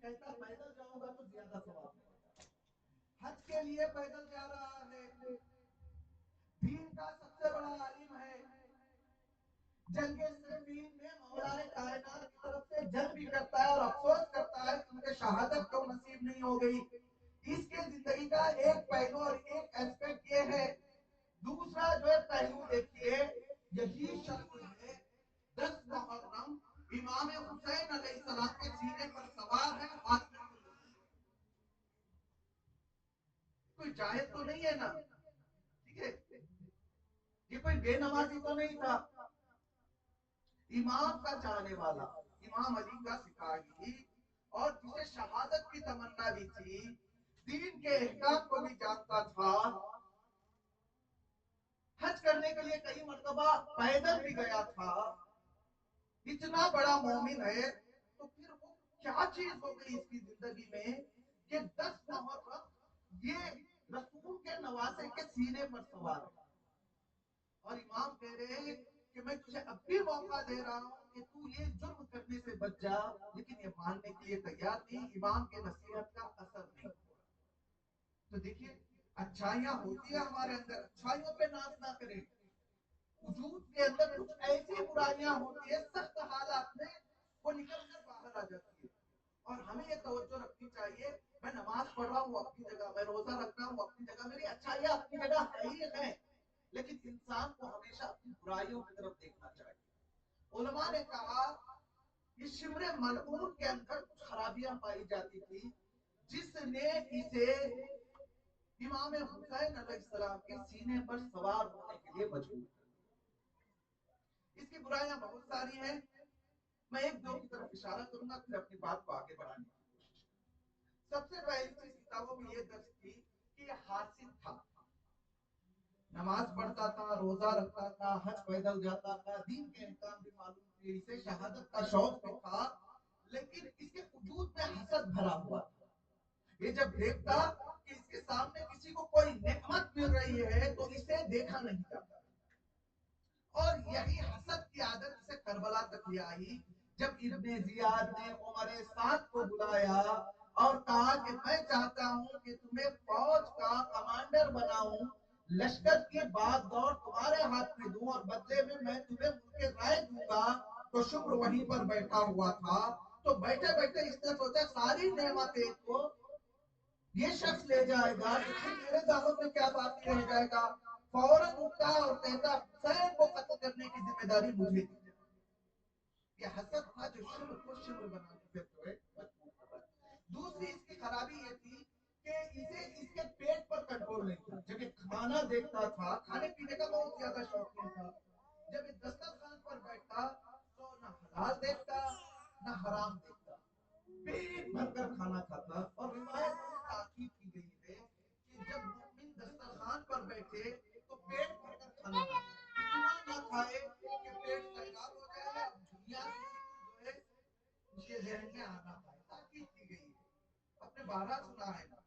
کہتا پیدل جاؤں گا تو زیادہ ثواب ملے گا. حج کے لیے پیدل جا رہا ہے، دین کا سب سے بڑا عالم ہے، جنگ صفین میں مولا کائنات کی طرف سے جنگ بھی کرتا ہے اور افسوس کرتا ہے کہ مجھے شہادت کیوں نصیب نہیں ہو گئی. اس کے زندگی کا ایک پہلو اور ایک ایسپیکٹ یہ ہے. دوسرا جو ہے پہلو دیکھیے، یہی شخص ہے 10 محرم امام حسین علیہ السلام کے سینے پر سوار ہے، ہاتھ میں کوئی جاہل تو نہیں ہے نا، ٹھیک ہے، یہ کوئی بے نمازی تو نہیں تھا، امام کا چاہنے والا، امام علی کا سپاہی، اور جسے شہادت کی تمنا بھی تھی، دین کے احکام کو بھی جانتا تھا، حج کرنے کے لیے کئی مرتبہ پیدل بھی گیا تھا. اتنا بڑا مومن ہے تو پھر وہ کیا چیز ہو گئی اس کی زندگی میں کہ 10 محرم یہ رسول کے نواسے کے سینے پر سوار ہے. اور امام کہہ رہے ہیں کہ میں تجھے اب بھی موقع دے رہا ہوں کہ تو یہ جرم کرنے سے بچ جا، لیکن یہ ماننے کے لیے تیار نہیں. امام کے نصیحت کا اثر نہیں ہوا. تو دیکھیے، اچھائیاں ہوتی ہیں ہمارے اندر، اچھائیوں پہ ناز نہ کریں. وجود کے اندر کچھ ایسی برائیاں ہوتی ہیں سخت حالات میں وہ نکل کر باہر آ جاتی ہے، اور ہمیں یہ توجہ رکھنی چاہیے. میں نماز پڑھ رہا ہوں اپنی جگہ، میں روزہ رکھ رہا ہوں اپنی جگہ، میری اچھائیاں اپنی جگہ صحیح ہیں، لیکن انسان کو ہمیشہ اپنی برائیوں کی طرف دیکھنا چاہیے. علماء نے کہا اس شمر ملعون کے اندر کچھ خرابیاں پائی جاتی تھی جس نے اسے امام حسین علیہ السلام کے سینے پر سوار ہونے کے لیے مجبور کر. اس کی برائیاں بہت ساری ہیں، میں ایک دو کی طرف اشارہ کروں گا پھر اپنی بات کو آگے بڑھانے کی کوشش کروں. سب سے پہلی چیز کتابوں میں یہ درج تھی کہ یہ حاسد تھا، نماز پڑھتا تھا، روزہ رکھتا تھا، حج پیدل جاتا تھا، دین کے احکام بھی معلوم تھے، اسے شہادت کا شوق بھی تھا، لیکن اس کے وجود میں حسد بھرا ہوا تھا. یہ جب دیکھتا کہ اس کے سامنے کسی کو کوئی نعمت مل رہی ہے تو اسے دیکھا نہیں جاتا. اور یہی حسد کی عادت اسے کربلا تک لے آئی جب ابن زیاد نے عمر سعد کو بلایا اور کہا کہ میں چاہتا ہوں کہ تمہیں فوج کا کمانڈر بناؤں، لشکر کی باغ دور تمہارے ہاتھ میں دوں اور بدلے میں تمہیں ملک رائے دوں گا. تو شکر وہیں پر بیٹھا ہوا تھا. تو بیٹھے بیٹھے اس نے سوچا ساری نعمتیں کو یہ شخص لے جائے گا تو پھر میرے دعوت میں کیا باقی رہ جائے گا. فوراً اٹھتا اور کہتا حسین کو قتل کرنے کی ذمہ داری مجھے دی جائے. یہ حسد تھا جو شمر کو شمر بنانے پہ جو ہے مجبور کر رہا ہے. دوسری اس کی خرابی یہ تھی کہ اسے اس کے پیٹ پر کنٹرول نہیں تھا. جب یہ کھانا دیکھتا تھا، کھانے پینے کا بہت زیادہ شوقین تھا، جب یہ دسترخوان پر بیٹھتا تو نہ حلال دیکھتا نہ حرام دیکھتا، پیٹ بھر کر کھانا کھاتا. اور روایت میں تاکید کی گئی ہے کہ جب مومن دسترخوان پر بیٹھے تو پیٹ بھر کر کھانا نہ کھائے، اتنا نہ کھائے کہ پیٹ سیراب ہو جائے اور دنیا کی جو ہے اس کے ذہن میں آنا پائے. تاکید کی گئی ہے. اپنے بارہ سنا ہے نا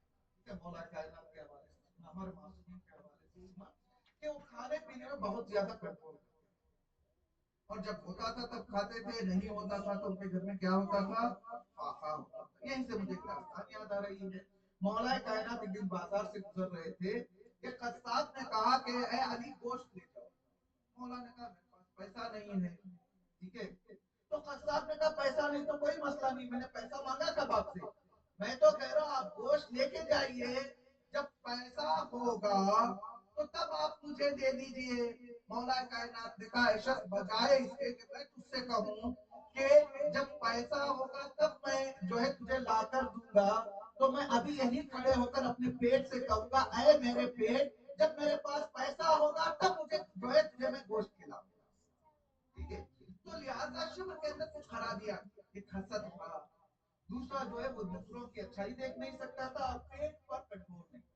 کہ مولا کائنات کے حوالے سے سنا، ہمارے معصومین کے حوالے سے سنا کہ وہ کھانے پینے میں بہت زیادہ کنٹرول کرتے ہیں، اور جب ہوتا تھا تب کھاتے تھے، نہیں ہوتا تھا تو ان کے گھر میں کیا ہوتا تھا، فاقہ ہوتا تھا. یہیں سے مجھے ایک داستان یاد آ رہی ہے. مولا کائنات ایک دن بازار سے گزر رہے تھے، ایک قصاب نے کہا کہ اے علی گوشت لے جاؤ. مولا نے کہا میرے پاس پیسہ نہیں ہے. ٹھیک ہے، تو قصاب نے کہا پیسہ نہیں تو کوئی مسئلہ نہیں، میں نے پیسہ مانگا کب آپ سے، میں تو کہہ رہا ہوں آپ گوشت لے کے جائیے، جب پیسہ ہوگا تو تب آپ مجھے دے دیجئے. مولا کائنات نے کہا اے شخص بجائے اس کے کہ میں تجھ سے کہوں کہ جب پیسہ ہوگا تب میں جو ہے تجھے لا کر دوں گا، تو میں ابھی یہی کھڑے ہو کر اپنے پیٹ سے کہوں گا اے میرے پیٹ جب میرے پاس پیسہ ہوگا تب مجھے جو ہے تجھے میں گوشت کھلاؤں گا. ٹھیک ہے، تو لہٰذا شمر کے اندر کچھ خرابیاں، ایک حسد تھا، دوسرا جو ہے وہ دوسروں کی اچھائی دیکھ نہیں سکتا تھا، اور پیٹ پر کنٹرول نہیں تھا.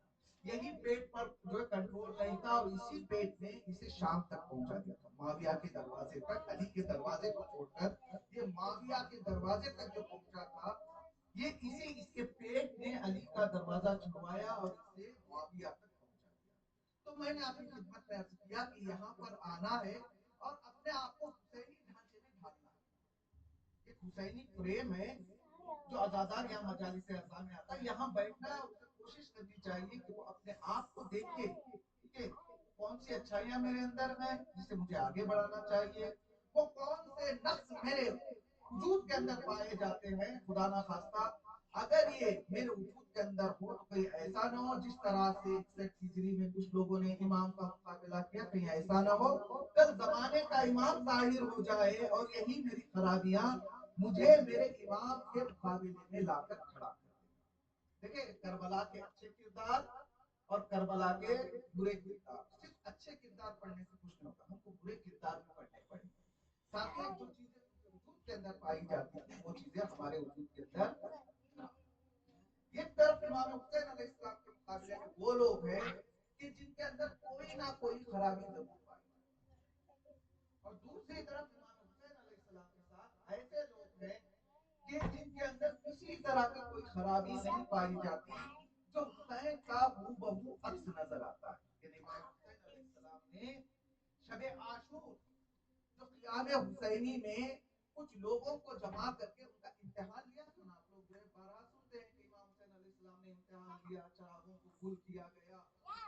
یہی پیٹ پر جو ہے کنٹرول نہیں تھا اور اسی پیٹ نے اسے شام تک پہنچا دیا تھا، معاویہ کے دروازے تک. علی کے دروازے کو چھوڑ کر یہ معاویہ کے دروازے تک جو پہنچا تھا، یہ اس کے پیٹ نے علی کا دروازہ چھڑوایا اور اسے معاویہ تک پہنچا دیا. تو میں نے آپ کی خدمت میں عرض کیا کہ یہاں پر آنا ہے اور اپنے آپ کو حسینی ڈھانچے میں ڈھالنا ہے. ایک حسینی فریم ہے جو عزادار یا مجالس اعزاز میں آتا ہے یہاں بیٹھنا ہے، اسے کوشش کرنی چاہیے کہ وہ اپنے آپ کو دیکھے کہ کون سی اچھائیاں میرے اندر ہیں جسے مجھے آگے بڑھانا چاہیے، وہ کون سے نقص میرے وجود کے اندر پائے جاتے ہیں، خدا نہ خواستہ اگر یہ میرے وجود کے اندر ہو تو کوئی ایسا نہ ہو جس طرح سے 61 ہجری میں کچھ لوگوں نے امام کا مقابلہ کیا، کہیں ایسا نہ ہو کل زمانے کا امام ظاہر ہو جائے اور یہی میری خرابیاں مجھے میرے امام کے مقابلے میں لا کر کھڑا کر دے۔ دیکھیں کربلا کے اچھے کردار اور کربلا کے برے کردار، صرف اچھے کردار پڑھنے سے کچھ نہیں ہوتا، ہم کو برے کردار بھی پڑھنے پڑیں گے، تاکہ جو چیزیں وجود کے اندر پائی جاتی ہیں وہ چیزیں ہمارے وجود کے اندر نہ ہوں۔ ایک طرف امام حسین علیہ السلام کے مقابلے میں وہ لوگ ہیں کہ جن کے اندر کوئی نہ کوئی خرابی ضرور پائی جاتی ہے، اور دوسری طرف امام حسین علیہ السلام کے ساتھ ایسے لوگ ہیں کہ جن کے اندر کسی طرح کی کوئی خرابی نہیں پائی جاتی، جو حسین کا ہو بہو عکس نظر آتا ہے۔ یعنی امام حسین علیہ السلام نے شب عاشور جو قیام حسینی میں کچھ لوگوں کو جمع کر کے ان کا امتحان لیا تھا نا، آپ لوگ جو ہے بارہ سنتے ہیں کہ امام حسین علیہ السلام نے امتحان لیا، چراغوں کو گل کیا گیا،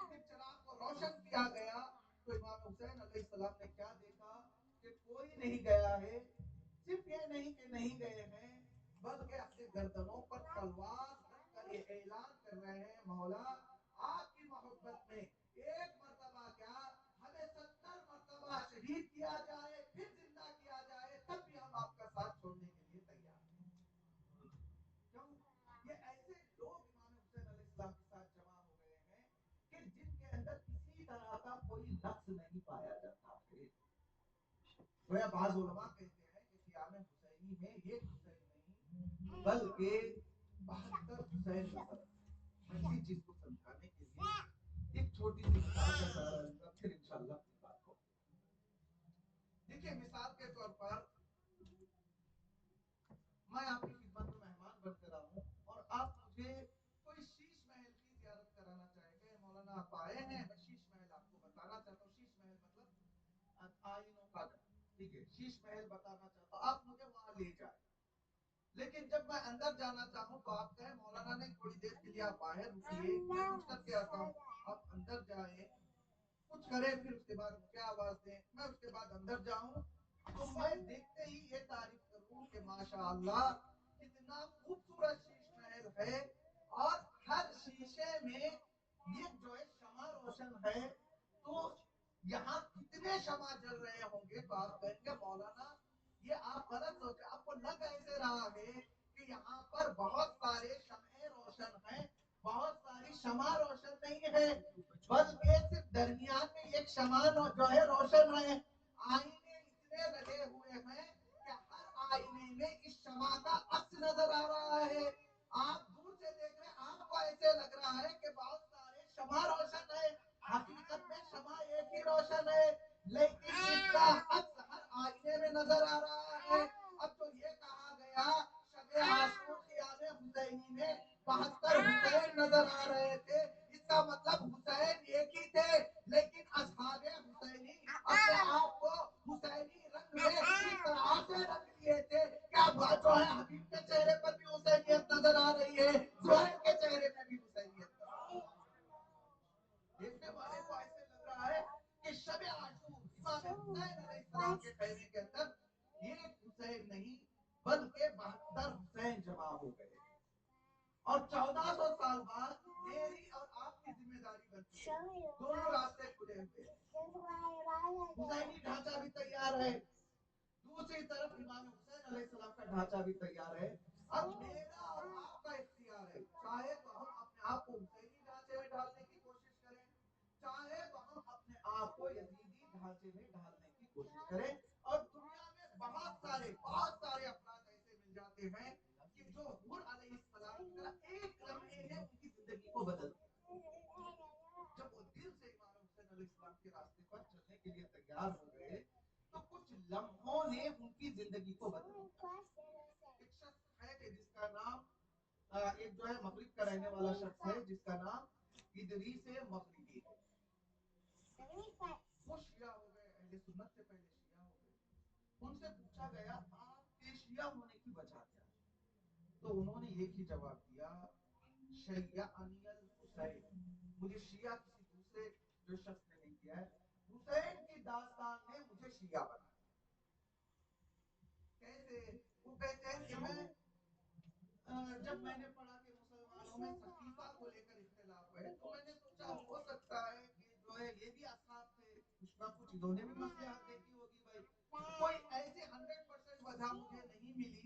پھر چراغ کو روشن کیا گیا، تو امام حسین علیہ السلام نے کیا دیکھا کہ کوئی نہیں گیا ہے، صرف یہ نہیں کہ نہیں گئے ہیں بلکہ اپنے گردنوں پر تلوار رکھ کر یہ اعلان کر رہے ہیں مولا آپ کی محبت میں ایک مرتبہ کیا ہمیں 70 مرتبہ شہید کیا جائے پھر زندہ کیا جائے تب بھی ہم آپ کا ساتھ چھوڑنے کے لیے تیار ہیں۔ کیوں؟ یہ ایسے لوگ امام حسین علیہ السلام کے ساتھ جمع ہو گئے ہیں کہ جن کے اندر کسی طرح کا کوئی نقص نہیں پایا جاتا ہے۔ گویا بعض علماء کہتے ہیں کہ قیام حسینی میں ایک حسین نہیں بلکہ 72 حسین نظر۔ میں اسی چیز کو سمجھانے کے لیے ایک چھوٹی سی مثال کا سہارا لوں گا، پھر انشاءاللہ اپنی بات کو دیکھیے۔ مثال کے طور پر میں آپ کی خدمت میں مہمان بن کر آؤں اور آپ مجھے کوئی شیش محل کی زیارت کرانا چاہیں گے، مولانا آپ آئے ہیں، میں شیش محل آپ کو بتانا چاہتا ہوں۔ شیش محل مطلب آئینوں کا گھر، ٹھیک ہے، شیش محل بتانا چاہتا ہوں، آپ مجھے وہاں لے جائیں، لیکن جب میں اندر جانا چاہوں تو آپ کہیں مولانا نے تھوڑی دیر کے لیے آپ باہر رکیے، میں کچھ کر کے آتا ہوں، آپ اندر جائیں کچھ کریں، پھر اس کے بعد کیا آواز دیں، میں اس کے بعد اندر جاؤں تو میں دیکھتے ہی یہ تعریف کروں کہ ماشاءاللہ کتنا خوبصورت شیش محل ہے، اور ہر شیشے میں یہ جو ہے شمع روشن ہے، تو یہاں کتنے شمع جل رہے ہوں گے، تو آپ کہیں گے مولانا یہ آپ غلط سوچے، آپ کو لگ ایسے رہا ہے کہ یہاں پر بہت سارے شمع روشن ہیں، بہت ساری شمع روشن نہیں ہے، بلکہ صرف درمیان میں ایک شمع جو ہے روشن ہے۔ آئینے اتنے لگے ہوئے ہیں کہ ہر آئینے میں اس شمع کا عکس نظر آ رہا ہے۔ آپ دور سے دیکھ رہے ہیں، آپ کو ایسے لگ رہا ہے کہ بہت سارے شمع روشن ہے، حقیقت میں شمع ایک ہی روشن ہے، لیکن اس کا عکس ہر آئینے میں نظر آ رہا ہے۔ اب تو یہ کہا گیا شب عاشور قیام حسینی میں 72 حسین نظر آ رہے تھے، اس کا مطلب حسین ایک ہی تھے، لیکن اصحاب حسینی اپنے آپ کو حسینی رنگ میں اس طرح سے رنگ لیے تھے کہ اب جو ہے حبیب کے چہرے پر بھی حسینیت نظر آ رہی ہے، سہیل کے چہرے پہ بھی حسینیت نظر آ رہی ہے۔ دیکھنے والے کو ایسے لگ رہا ہے کہ شب عاشور امام حسین علیہ السلام کے خیمے کے اندر ایک حسین نہیں بلکہ 72 حسین جمع ہو گئے، اور 1400 سال بعد میری اور آپ کی ذمہ داری بنتی ہے، دونوں راستے کھلے ہوئے ہیں، حسینی ڈھانچہ بھی تیار ہے، دوسری طرف امام حسین علیہ السلام کا ڈھانچہ بھی تیار ہے۔ اب میرا اور آپ کا اختیار ہے، چاہے تو ہم اپنے آپ کو حسینی ڈھانچے میں ڈالنے کی کوشش کریں، چاہے تو ہم اپنے آپ کو یزیدی ڈھانچے میں ڈالنے کی کوشش کریں۔ اور دنیا میں بہت سارے افراد ایسے مل جاتے ہیں کہ جو حور علیہ السلام کی طرح ایک لمحے نے ان کی زندگی کو بدل دیا۔ جب وہ دل سے امام حسین علیہ السلام کے راستے پر چلنے کے لیے تیار ہو گئے تو کچھ لمحوں نے ان کی زندگی کو بدل دیا۔ ایک شخص ہے کہ جس کا نام ایک جو ہے مغرب کا رہنے والا شخص ہے جس کا نام ادریس مغربی ہے۔ وہ شیعہ ہو گئے، اہل سنت سے پہلے شیعہ ہو گئے۔ ان سے پوچھا گیا آپ کے شیعہ ہونے کی وجہ کیا ہے؟ تو उन्होंने एक ही जवाब दिया, शय्यानी अल हुसैन। मुझे शिया किसी दूसरे जो शख्स ने नहीं किया है, हुसैन की दास्तान ने मुझे शिया बना दिया। कैसे? वो कहते हैं कि जब मैंने पढ़ा कि मुसलमानों में सकीफा को लेकर इख्तिलाफ है, तो मैंने सोचा हो सकता है कि जो है ये भी असहाब थे, कुछ ना कुछ इन्होंने भी मसलहत देखी होगी भाई। कोई ऐसी 100% वजह मुझे नहीं मिली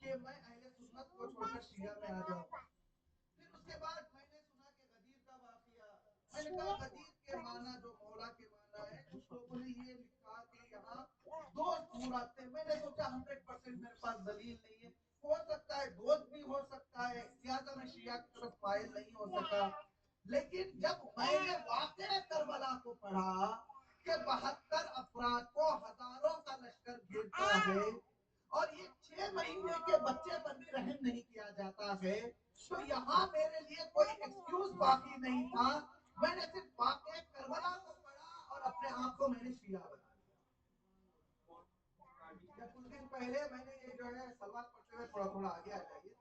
कि मैं अहले सुन्नत को छोड़कर शिया में आ जाऊं। फिर उसके बाद मैंने सुना कि गदीर का वाकया। मैंने कहा गदीर के माना जो मौला के माना है, कुछ लोगों ने ये लिखा कि यहाँ दोस्त पूरा थे। मैंने सोचा 100% मेरे पास दलील नहीं है, हो सकता है दोस्त भी हो सकता है, लिहाजा मैं शिया की तरफ माइल नहीं हो सका। लेकिन जब मैंने वाक़या करबला को पढ़ा कि 72 अफराद को हजारों का लश्कर घेरता है और ये 6 महीने के बच्चे पर भी रहम नहीं किया जाता है, तो यहाँ मेरे लिए कोई एक्सक्यूज बाकी नहीं था। मैंने सिर्फ वाक़या करबला को पढ़ा और अपने आप को मैंने शिया बना लिया। कुछ दिन पहले मैंने ये जो है सलवार पढ़ते हुए थोड़ा थोड़ा आगे आ जाइए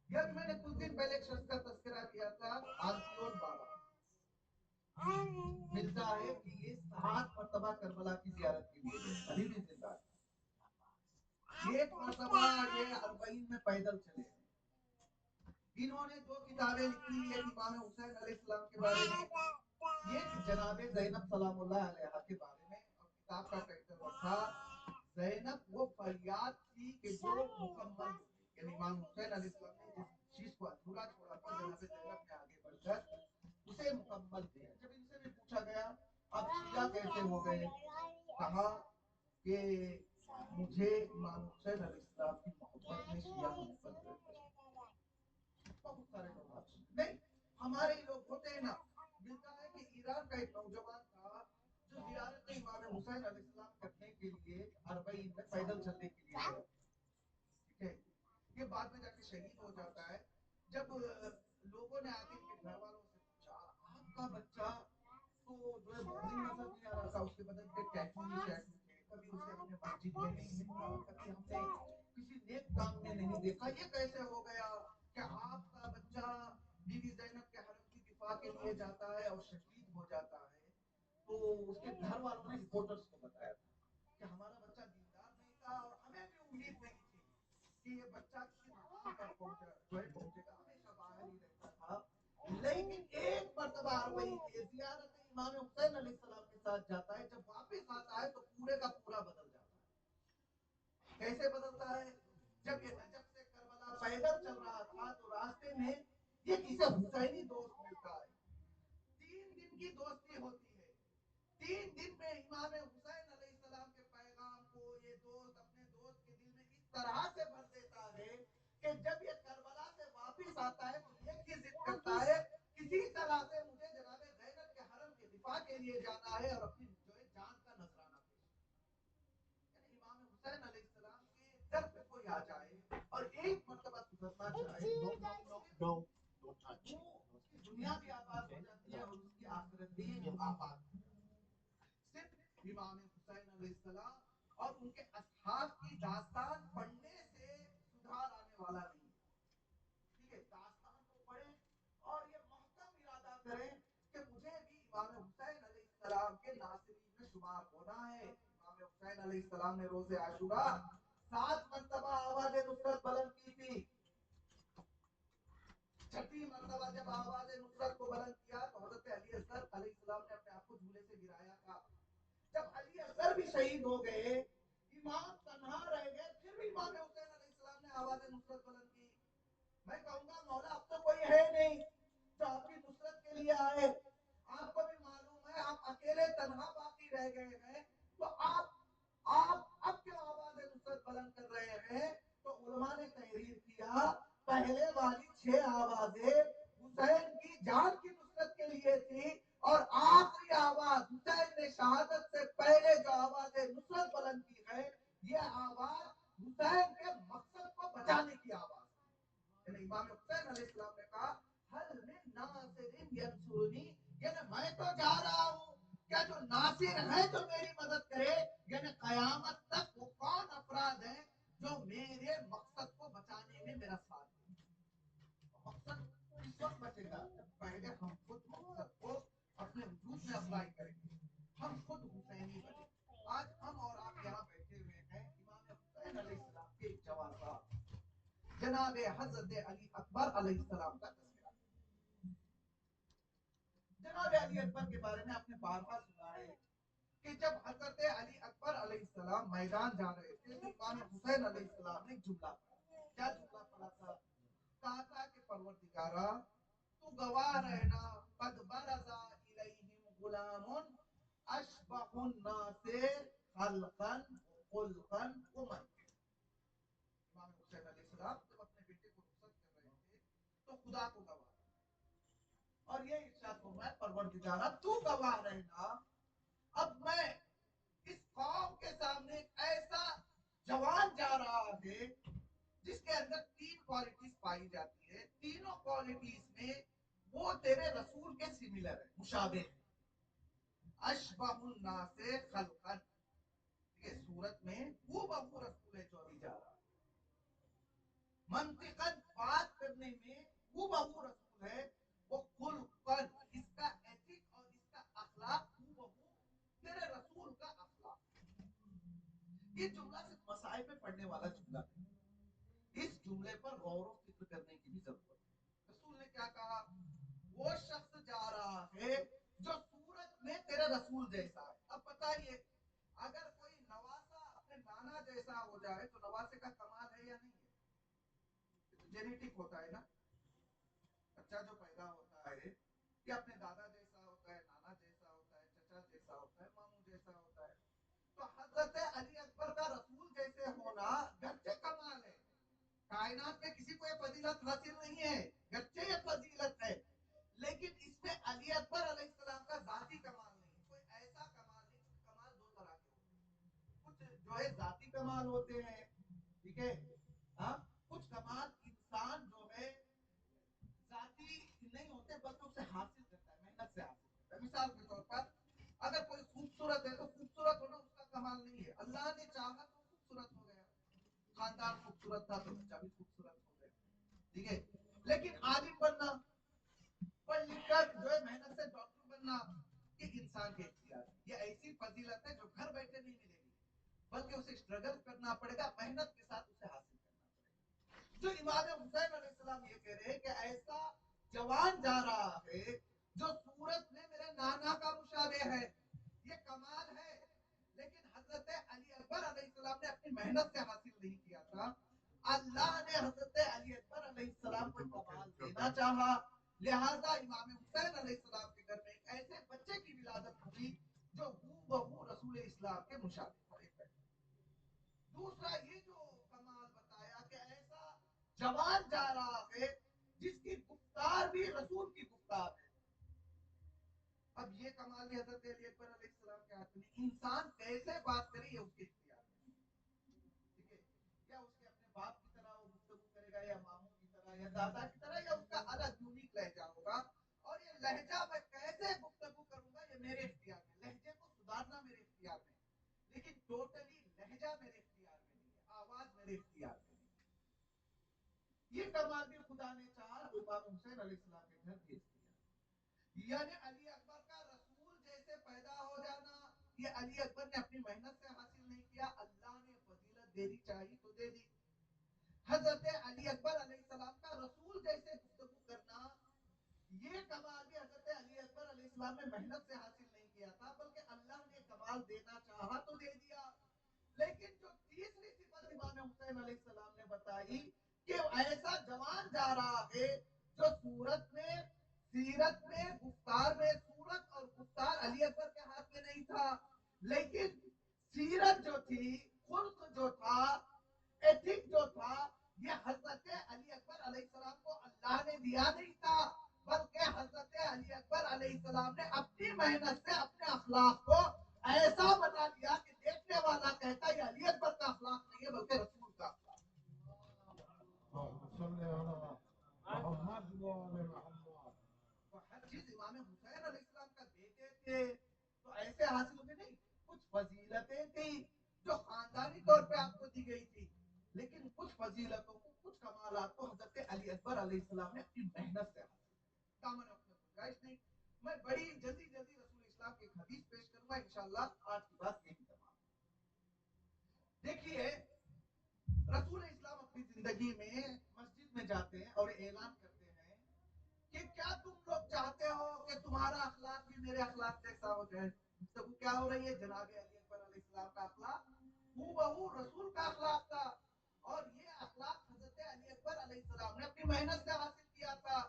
यार मैंने कुछ दिन पहले एक शख्स का तस्करा किया था, आलसियोन बाबा। मिलता है कि ये 7 मरतबा करबला की जियारत के लिए गए, अभी भी जिंदा है। एक मरतबा ये 40 में पैदल चले। इन्होंने 2 किताबें लिखी, एक इमाम हुसैन अलैहिस्सलाम के बारे में, एक जनाबे ज़ैनब सलामुल्लाह अलैहा के बारे में, और किताब का टाइटल रखा ज़ैनब वो फरियाद थी कि जो मुकम्मल हो गई। यानी इमाम हुसैन अलैहिस्सलाम ने जिस चीज को अधूरा छोड़ा था, जनाबे ज़ैनब ने आगे बढ़कर उसे मुकम्मल किया। जब इनसे भी पूछा गया आप शिया कैसे हो गए, कहा कि मुझे इमाम हुसैन अलैहिस्सलाम की मोहब्बत में शिया होने पर बहुत सारे लोग नहीं, हमारे लोग होते हैं ना। मिलता है कि ईरान का एक नौजवान था जो जियारत इमाम हुसैन अलैहिस्सलाम करने के लिए 40 में पैदल चलने के लिए गया। ठीक है, ये बाद में जाके शहीद हो जाता है। जब लोगों ने आके इनके घर वालों से पूछा आपका बच्चा तो जो है मोमिन नजर नहीं आ रहा था, उसके बदन पे टैटू ही टैटू थे, कभी उसे हमने मस्जिद में नहीं देखा, कभी हमने किसी नेक काम में नहीं देखा, ये कैसे हो गया कि आपका बच्चा बीवी ज़ैनब के हरम की दिफा के लिए जाता है और शहीद हो जाता है। तो उसके घर वालों ने रिपोर्टर्स को बताया था कि हमारा बच्चा दीनदार नहीं था और हमें भी उम्मीद नहीं थी कि ये बच्चा किसी मकाम पर पहुंचेगा, हमेशा बाहर ही रहता था। लेकिन एक मर्तबा वही जियारत इमाम हुसैन अलैहिस्सलाम के साथ जाता है, जब वापस आता है तो पूरे का पूरा बदल जाता है। कैसे बदलता है? जब ये नजफ से करबला पैदल चल रहा था तो रास्ते में ये किसे हुसैनी दोस्त मिलता है। 3 दिन की दोस्ती होती है। 3 दिन में इमाम हुसैन अलैहिस्सलाम के पैगाम को ये दोस्त अपने दोस्त के दिल में इस तरह से भर देता है कि जब ये करबला से वापस आता है तो एक ही जिद करता है किसी तरह से मुझे जनाबे ज़ैनब के हरम के दिफा के लिए जाना है और अपनी जो है जान का नजराना पेश। यानी इमाम हुसैन अलैहिस्सलाम के दर पे कोई आ जाए और एक मर्तबा सुधरना चाहे, दुनिया भी आबाद हो जाती है और उसकी आखिरत भी आबाद। सिर्फ इमाम हुसैन अलैहिस्सलाम और उनके असहाब की दास्तान पढ़ने से सुधार आने वाला नहीं है। ठीक है, दास्तान को पढ़ें और ये महकम इरादा करें कि मुझे भी इमाम हुसैन अलैहिस्सलाम के नासिरीन में शुमार होना है। इमाम हुसैन अलैहिस्सलाम ने रोज़े आशूरा 7 मरतबा आवाज़ नुसरत बुलंद की थी। छठी मरतबा जब आवाज़ नुसरत को बुलंद किया तो हज़रत अली असगर अलैहिस्सलाम ने अपने आप को झूले से गिराया था। जब अली असगर भी शहीद हो गए, इमाम तन्हा रह गए, फिर भी इमाम हुसैन अलैहिस्सलाम ने आवाज़ नुसरत बुलंद की। मैं कहूंगा मौला अब तो कोई है नहीं जो आपकी नुसरत के लिए आए। आपको भी मालूम है आप अकेले तन्हा बाकी रह गए हैं, तो आप अब क्यों आवाज़ नुसरत बुलंद कर रहे हैं? तो उलमा ने तहरीर किया पहले वाली 6 आवाज़ें हुसैन की जान की नुसरत के लिए थी और आखिरी आवाज, हुसैन ने शहादत से पहले जो आवाज नुसरत बुलंद की है, ये आवाज हुसैन के मकसद को बचाने की आवाज है। इमाम हुसैन अलैहिस्सलाम ने कहा, हल मिन नासिरिन यंसुरनी, यानी मैं तो जा रहा हूँ, क्या जो नासिर है जो मेरी मदद करे, यानी कयामत तक वो कौन अफराद है जो मेरे मकसद को बचाने में मेरा साथ दे। मकसद किस वक्त बचेगा, जब पहले हम खुद मकसद को अपने वजूद में अप्लाई करेंगे, हम खुद हुसैनी बने। आज हम और आप यहाँ बैठे हुए हैं इमाम हुसैन अलैहिस्सलाम के एक जवाब जनाब हजरत अली अकबर अलैहिस्सलाम का तस्वीर। जनाब अली अकबर के बारे में आपने बारहा सुना है कि जब हजरत अली अकबर अलैहिस्सलाम मैदान जा रहे थे तो इमाम हुसैन अलैहिस्सलाम ने जुमला पढ़ा। क्या जुमला पढ़ा था? कहा था कि परवरदिगारा तू गवाह रहना, कद बरज़ा इलैहिम गुलामुन अशबहुन नासे खल्कन खुल्कन व मनतिक़। इमाम हुसैन अलैहिस्सलाम जब अपने बेटे को रुखसत कर रहे थे तो खुदा को गवाह, और ये इरशाद फरमाया, परवरदिगारा तू गवाह रहना, अब मैं इस कौम के सामने ऐसा जवान जा रहा है जिसके अंदर तीन क्वालिटीज पाई जाती है, तीनों क्वालिटीज में वो तेरे रसूल के सिमिलर है, मुशाबे है। अशबहुन नासे खल्कन, ये सूरत में वो बहु रसूल है जो अभी जा रहा है। मंतिकन, बात करने में वो बहु रसूल है। वो खुल्कन, इसका एथिक और इसका अखलाक वो बहु तेरे रसूल का अखलाक। ये जुमला सिर्फ मसाइब में पढ़ने वाला जुमला है, इस जुमले पर गौर और फिक्र करने की भी जरूरत है। रसूल ने क्या कहा? वो शख्स जा रहा है जो सूरत में तेरे रसूल जैसा है। अब बताइए, अगर कोई नवासा अपने नाना जैसा हो जाए तो नवासे का कमाल है या नहीं है? तो जेनेटिक होता है ना, बच्चा जो पैदा होता है ये अपने दादा जैसा होता है, नाना जैसा होता है, चचा जैसा होता है, मामू जैसा होता है। तो हजरत अली अकबर का रसूल जैसे होना गच्चे कमाल है। कायनात में किसी को ये फजीलत हासिल नहीं है, गच्चे ये फजीलत है, लेकिन इसमें अली अकबर अलैहिस्सलाम का जाती कमाल नहीं, कोई ऐसा कमाल नहीं। कमाल दो तरह के होते हैं, कुछ जो है जाती कमाल होते हैं, ठीक है, हाँ, कुछ कमाल इंसान जो है जाती नहीं होते बल्कि उसे हासिल करता है, मेहनत से हासिल करता है। मिसाल के तौर पर अगर कोई खूबसूरत है तो खूबसूरत होना उसका कमाल नहीं है, अल्लाह ने चाहा तो खूबसूरत हो गया, खानदान खूबसूरत था तो बच्चा भी खूबसूरत हो गया, ठीक है। लेकिन आलिम बनना, पढ़ लिख कर जो है मेहनत से डॉक्टर बनना, ये इंसान के इख्तियार है। ये ऐसी फजीलत है जो घर बैठे नहीं मिलेगी, बल्कि उसे स्ट्रगल करना पड़ेगा, मेहनत के साथ उसे हासिल करना पड़ेगा। जो इमाम हुसैन अलैहिस्सलाम ये कह रहे हैं कि ऐसा जवान जा रहा है जो सूरत में मेरे नाना का मुशाबे है, ये कमाल है। लेकिन हजरत अली अकबर अलैहिस्सलाम ने अपनी मेहनत से हासिल नहीं किया था, अल्लाह ने हजरत अली अकबर अलैहिस्सलाम को कमाल देना चाहा, लिहाजा इमाम हुसैन अलैहिस्सलाम के घर में एक ऐसे बच्चे की विलादत हुई जो हूबहू रसूल इस्लाम के मुशाबे था। दूसरा ये जो कमाल बताया कि ऐसा जवान जा रहा है जिसकी गुफ्तार भी रसूल की गुफ्तार है। अब ये कमाल भी हजरत अली अकबर अलैहिस्सलाम के हाथ में, इंसान कैसे बात करे ये उसके इख्तियार में, ठीक है। या उसके अपने बाप की तरह वो गुफ्तगू करेगा, या मामू की तरह, या दादा की तरह, या उसका अलग यूनिक लहजा होगा, और ये लहजा मैं कैसे गुफ्तगू करूंगा ये मेरे इख्तियार में, लहजे को सुधारना मेरे इख्तियार में, लेकिन टोटली लहजा मेरे इख्तियार में नहीं है, आवाज मेरे इख्तियार में नहीं है। ये कमाल भी खुदा ने चाहा तो इमाम हुसैन अलैहिस्सलाम के घर भेज दिया। यानी अली अकबर का रसूल जैसे पैदा हो जाना, ये अली अकबर ने अपनी मेहनत से हासिल नहीं किया, अल्लाह ने फजीलत देनी चाहिए तो दे दी। हजरत अली अकबर अलैहिस्सलाम का रसूल जैसे गुफ्तगू करना, ये कमाल भी हजरत अली अकबर अलैहिस्सलाम ने मेहनत से हासिल नहीं किया था, बल्कि अल्लाह ने कमाल देना चाहा तो दे दिया। लेकिन जो तीसरी सिफत इमाम हुसैन अलैहिस्सलाम ने बताई कि ऐसा जवान जा रहा है जो सूरत में, सीरत में, गुफ्तार में, सूरत और गुफ्तार अली अकबर के हाथ में नहीं था, लेकिन सीरत जो थी, खुल्क जो था, एथिक जो था, ये हजरत अली अकबर अलैहिस्सलाम को अल्लाह ने दिया नहीं था, بلکہ حضرت علی اکبر علیہ السلام نے اپنی محنت سے اپنے اخلاق کو ایسا بنا لیا کہ دیکھنے والا کہتا ہے یہ علی اکبر کا اخلاق نہیں ہے بلکہ رسول کا اخلاق تو ہر چیز امام حسین علیہ السلام کا بیٹے تھے تو ایسے حاصل ہوئے نہیں. کچھ فضیلتیں تھیں جو خاندانی طور پہ آپ کو دی گئی تھی, لیکن کچھ فضیلتوں کو کچھ کمالات کو حضرت علی اکبر علیہ السلام نے اپنی محنت سے حاصل کیا. میں نے اپنے گنجائش نہیں, میں بڑی جلدی رسول اسلام کی ایک حدیث پیش کروں گا انشاءاللہ. آج کی بات یہی تمام. دیکھیے رسول اسلام اپنی زندگی میں مسجد میں جاتے ہیں اور اعلان کرتے ہیں کہ کیا تم لوگ چاہتے ہو کہ تمہارا اخلاق بھی میرے اخلاق جیسا ہو جائے. تو وہ کیا ہو رہی ہے, جناب علی اکبر علیہ السلام کا اخلاق ہو بہو رسول کا اخلاق تھا, اور یہ اخلاق حضرت علی اکبر علیہ السلام نے اپنی محنت سے حاصل کیا تھا.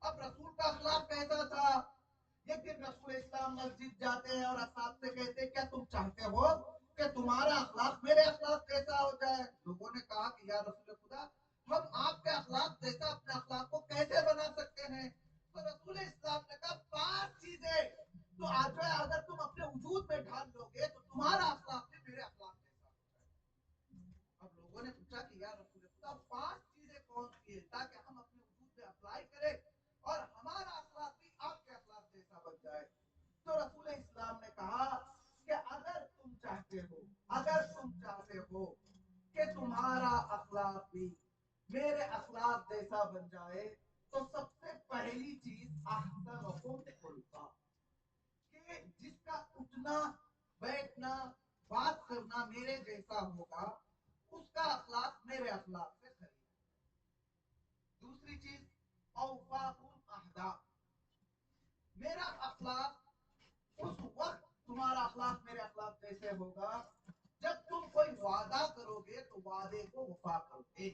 اب رسول کا اخلاق کیسا تھا. ایک دن رسول اسلام مسجد جاتے ہیں اور اصحاب سے کہتے ہیں کیا تم چاہتے ہو کہ تمہارا اخلاق میرے اخلاق جیسا ہو جائے. لوگوں نے کہا کہ یا رسول خدا, ہم آپ کے اخلاق جیسا اپنے اخلاق کو کیسے بنا سکتے ہیں. تو رسول اسلام نے کہا 5 چیزیں تو آج اگر تم اپنے وجود میں ڈھال لو گے تو تمہارا اخلاق بھی میرے اخلاق جیسا ہو جائے. اب لوگوں نے پوچھا کہ یا رسول خدا 5 چیزیں کون سی ہیں تاکہ ہم اپنے وجود میں اپلائی کریں اور ہمارا اخلاق بھی آپ کے اخلاق جیسا بن جائے. تو رسول اسلام نے کہا کہ اگر تم چاہتے ہو کہ تمہارا اخلاق بھی میرے اخلاق جیسا بن جائے تو سب سے پہلی چیز احسنکم خلقا, کہ جس کا اٹھنا بیٹھنا بات کرنا میرے جیسا ہوگا اس کا اخلاق میرے اخلاق سے قریب. دوسری چیز اوفاکم اہدا, میرا اخلاق اس وقت تمہارا اخلاق میرے اخلاق جیسے ہوگا جب تم کوئی وعدہ کرو گے تو وعدے کو وفا کرو گے.